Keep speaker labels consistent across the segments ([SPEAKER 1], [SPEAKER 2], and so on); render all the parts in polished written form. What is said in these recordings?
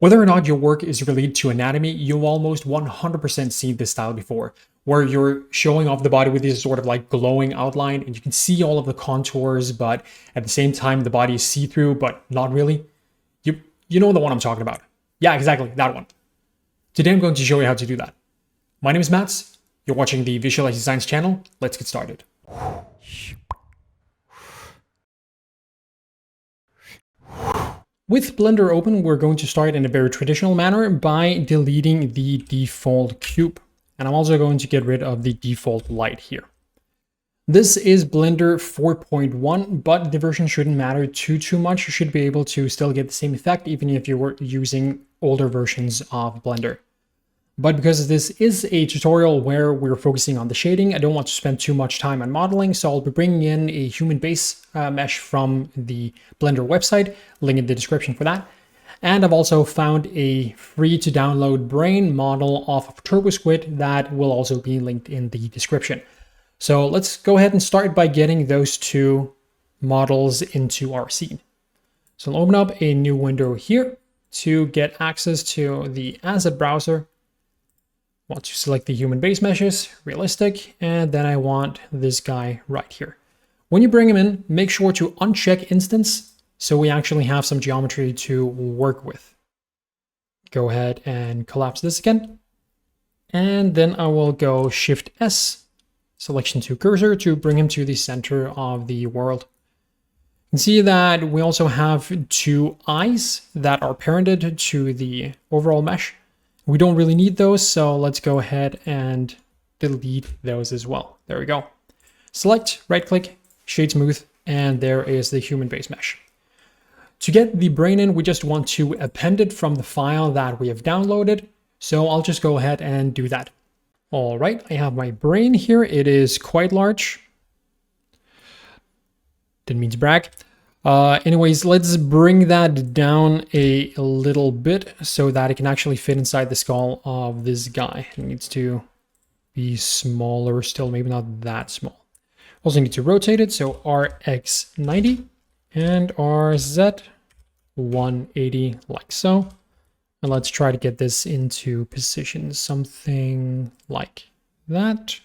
[SPEAKER 1] Whether or not your work is related to anatomy, you've almost 100% seen this style before, where you're showing off the body with this sort of like glowing outline and you can see all of the contours, but at the same time, the body is see-through, but not really. You know the one I'm talking about. Yeah, exactly, that one. Today I'm going to show you how to do that. My name is Mats. You're watching the Visualize Designs channel. Let's get started. With Blender open, we're going to start in a very traditional manner by deleting the default cube. And I'm also going to get rid of the default light here. This is Blender 4.1, but the version shouldn't matter too much. You should be able to still get the same effect even if you were using older versions of Blender. But because this is a tutorial where we're focusing on the shading, I don't want to spend too much time on modeling, so I'll be bringing in a human base mesh from the Blender website, link in the description for that. And I've also found a free to download brain model off of TurboSquid that will also be linked in the description. So let's go ahead and start by getting those two models into our scene. So I'll open up a new window here to get access to the asset browser. Want to select the human base meshes, realistic, and then I want this guy right here. When you bring him in, make sure to uncheck instance so we actually have some geometry to work with. Go ahead and collapse this again. And then I will go Shift S, selection to cursor to bring him to the center of the world. You can see that we also have two eyes that are parented to the overall mesh. We don't really need those, so let's go ahead and delete those as well. There we go. Select, right click, shade smooth, and there is the human base mesh. To get the brain in, we just want to append it from the file that we have downloaded. So I'll just go ahead and do that. All right, I have my brain here. It is quite large. Didn't mean to brag. Anyways, let's bring that down a little bit so that it can actually fit inside the skull of this guy. It needs to be smaller still, maybe not that small. Also need to rotate it, so RX 90 and RZ 180 like so. And let's try to get this into position, something like that.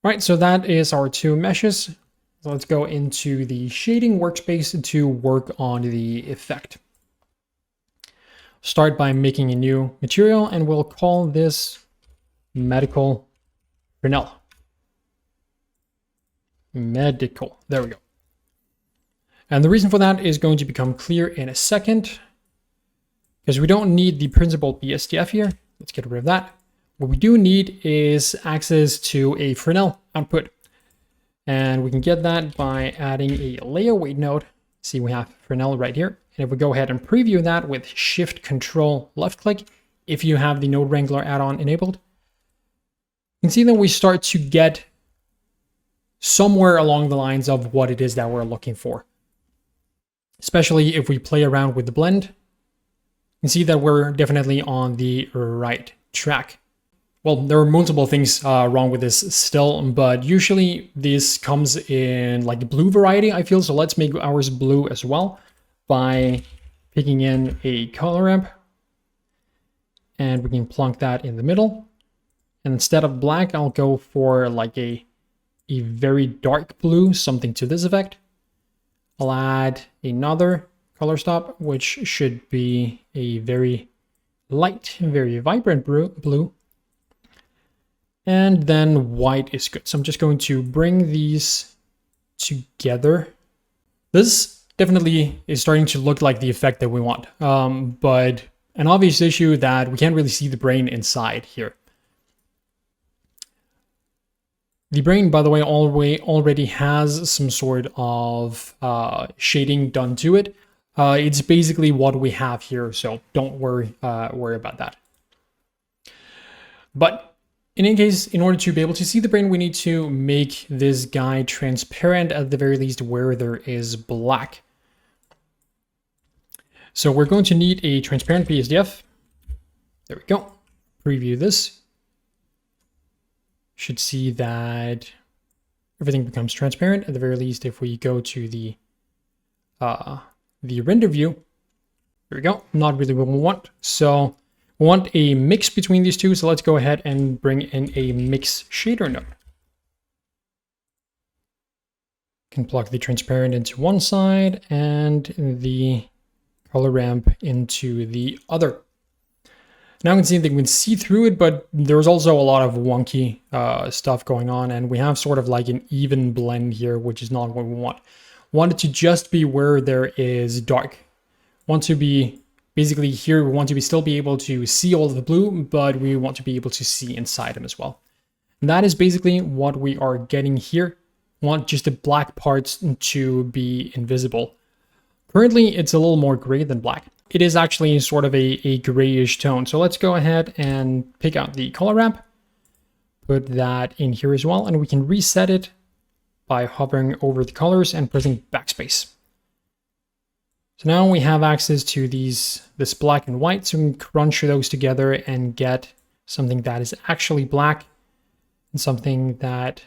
[SPEAKER 1] All right, so that is our two meshes. So let's go into the shading workspace to work on the effect. Start by making a new material and we'll call this medical Fresnel. Medical, there we go. And the reason for that is going to become clear in a second because we don't need the principal BSDF here. Let's get rid of that. What we do need is access to a Fresnel output. And we can get that by adding a layer weight node. See, we have Fresnel right here. And if we go ahead and preview that with Shift Control left click, if you have the Node Wrangler add-on enabled, you can see that we start to get somewhere along the lines of what it is that we're looking for. Especially if we play around with the blend, you can see that we're definitely on the right track. Well, there are multiple things wrong with this still, but usually this comes in like the blue variety, I feel. So let's make ours blue as well by picking in a color ramp. And we can plunk that in the middle. And instead of black, I'll go for like a very dark blue, something to this effect. I'll add another color stop, which should be a very light, very vibrant blue. And then white is good. So I'm just going to bring these together. This definitely is starting to look like the effect that we want. But an obvious issue that we can't really see the brain inside here. The brain, by the way, already has some sort of shading done to it. It's basically what we have here, so don't worry about that. But in any case, in order to be able to see the brain, we need to make this guy transparent at the very least where there is black. So we're going to need a transparent BSDF. There we go. Preview this. Should see that everything becomes transparent at the very least if we go to the the render view, there we go, not really what we want. So we want a mix between these two. So let's go ahead and bring in a mix shader node. Can plug the transparent into one side and the color ramp into the other. Now we can see that we can see through it, but there's also a lot of wonky stuff going on, and we have sort of like an even blend here, which is not what we want. Want it to just be where there is dark. Want to be basically here, we want to still be able to see all of the blue, but we want to be able to see inside them as well. And that is basically what we are getting here. Want just the black parts to be invisible. Currently, it's a little more gray than black. It is actually sort of a grayish tone. So let's go ahead and pick out the color ramp, put that in here as well, and we can reset it by hovering over the colors and pressing backspace. So now we have access to this black and white, so we can crunch those together and get something that is actually black and something that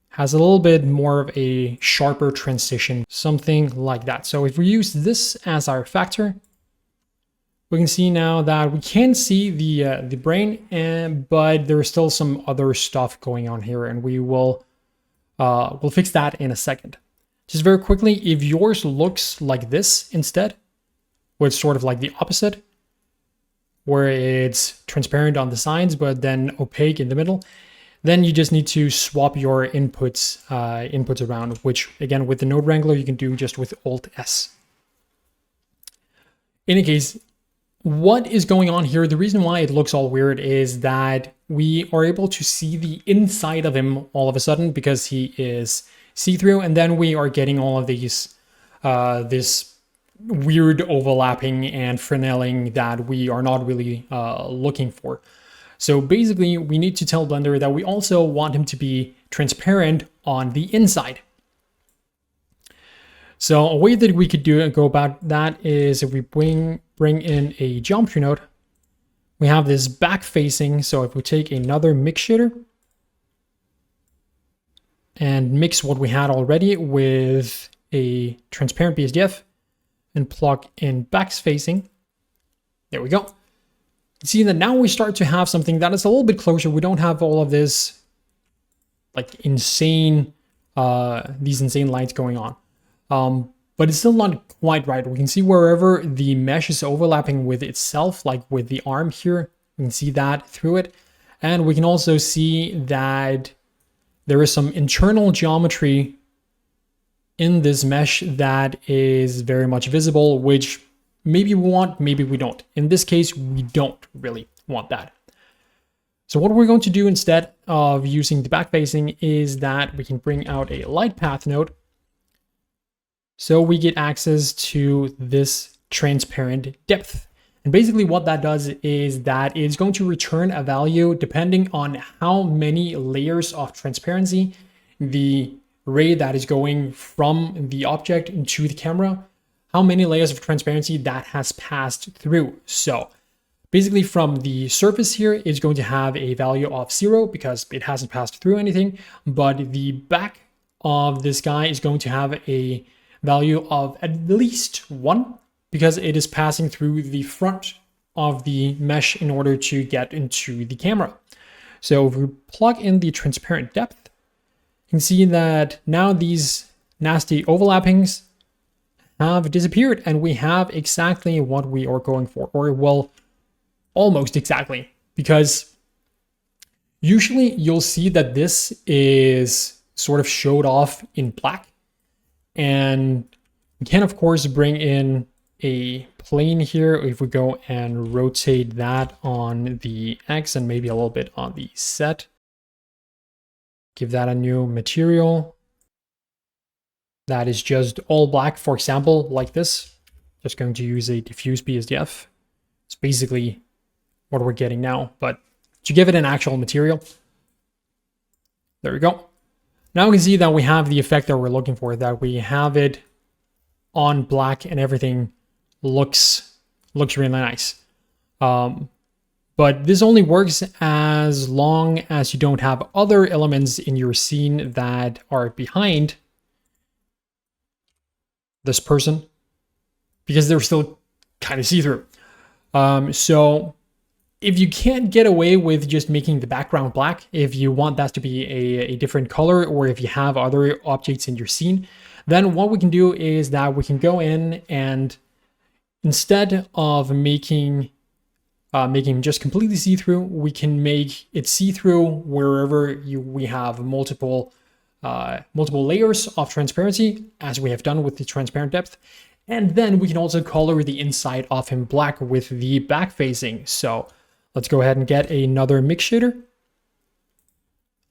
[SPEAKER 1] has a little bit more of a sharper transition, something like that. So if we use this as our factor, we can see now that we can see the brain, but there's still some other stuff going on here, and we'll fix that in a second. Just very quickly, if yours looks like this instead, where it's sort of like the opposite, where it's transparent on the sides but then opaque in the middle, then you just need to swap your inputs around, which again with the node wrangler you can do just with Alt S. In any case, what is going on here, the reason why it looks all weird is that we are able to see the inside of him all of a sudden because he is see-through, and then we are getting all of these this weird overlapping and Fresneling that we are not really looking for. So basically we need to tell Blender that we also want him to be transparent on the inside. So a way that we could go about that is if we bring in a geometry node, we have this back facing. So if we take another mix shader and mix what we had already with a transparent BSDF and plug in back facing, there we go. See that now we start to have something that is a little bit closer. We don't have all of this like insane, these insane lights going on. But it's still not quite right. We can see wherever the mesh is overlapping with itself, like with the arm here, we can see that through it. And we can also see that there is some internal geometry in this mesh that is very much visible, which maybe we want, maybe we don't. In this case, we don't really want that. So what we're going to do instead of using the back facing is that we can bring out a light path node. So we get access to this transparent depth. And basically what that does is that it's going to return a value depending on how many layers of transparency the ray that is going from the object into the camera, how many layers of transparency that has passed through. So basically from the surface here, it's going to have a value of 0 because it hasn't passed through anything, but the back of this guy is going to have a value of at least 1 because it is passing through the front of the mesh in order to get into the camera. So if we plug in the transparent depth, you can see that now these nasty overlappings have disappeared and we have exactly what we are going for, or well, almost exactly, because usually you'll see that this is sort of showed off in black. And we can, of course, bring in a plane here. If we go and rotate that on the X and maybe a little bit on the Z, give that a new material that is just all black, for example, like this. Just going to use a diffuse BSDF. It's basically what we're getting now, but to give it an actual material. There we go. Now we can see that we have the effect that we're looking for, that we have it on black and everything looks really nice. But this only works as long as you don't have other elements in your scene that are behind this person. because they're still kind of see-through. So if you can't get away with just making the background black, if you want that to be a different color, or if you have other objects in your scene, then what we can do is that we can go in and instead of making just completely see-through, we can make it see-through wherever we have multiple layers of transparency, as we have done with the transparent depth. And then we can also color the inside of him black with the back facing. So let's go ahead and get another mix shader.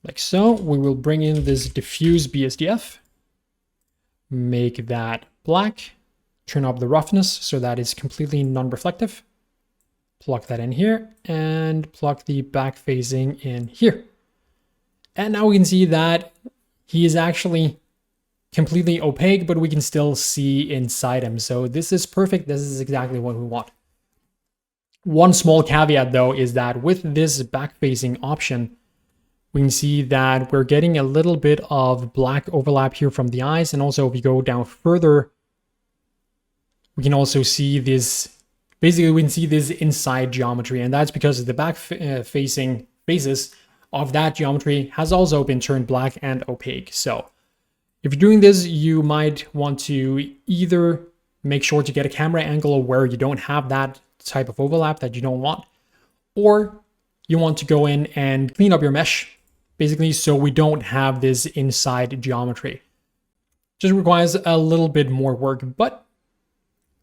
[SPEAKER 1] Like so. We will bring in this diffuse BSDF, make that black, turn up the roughness so that it's completely non-reflective. Plug that in here and plug the back facing in here. And now we can see that he is actually completely opaque, but we can still see inside him. So this is perfect. This is exactly what we want. One small caveat though is that with this back facing option, we can see that we're getting a little bit of black overlap here from the eyes. And also if you go down further, we can also see this, basically we can see this inside geometry, and that's because the back facing faces of that geometry has also been turned black and opaque. So if you're doing this, you might want to either make sure to get a camera angle where you don't have that type of overlap that you don't want, or you want to go in and clean up your mesh, basically, so we don't have this inside geometry. Just requires a little bit more work, but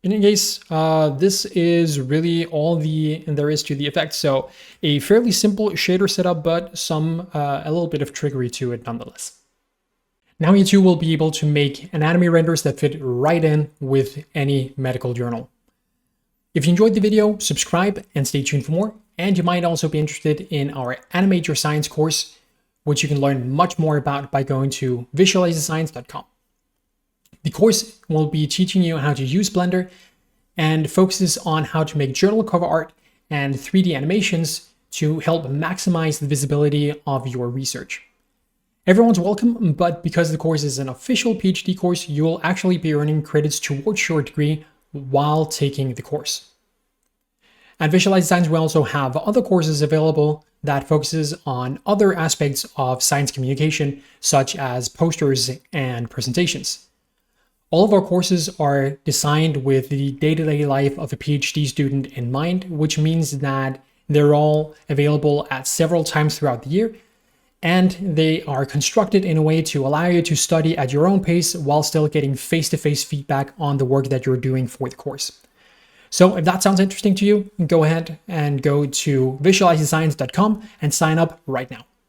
[SPEAKER 1] in any case, this is really all there is to the effect. So a fairly simple shader setup, but a little bit of trickery to it nonetheless. Now you too will be able to make anatomy renders that fit right in with any medical journal. If you enjoyed the video, subscribe and stay tuned for more. And you might also be interested in our Animate Your Science course, which you can learn much more about by going to visualizescience.com. The course will be teaching you how to use Blender and focuses on how to make journal cover art and 3D animations to help maximize the visibility of your research. Everyone's welcome, but because the course is an official PhD course, you will actually be earning credits towards your degree while taking the course. At Visualize Science, we also have other courses available that focuses on other aspects of science communication, such as posters and presentations. All of our courses are designed with the day-to-day life of a PhD student in mind, which means that they're all available at several times throughout the year, and they are constructed in a way to allow you to study at your own pace while still getting face-to-face feedback on the work that you're doing for the course. So if that sounds interesting to you, go ahead and go to visualizescience.com and sign up right now.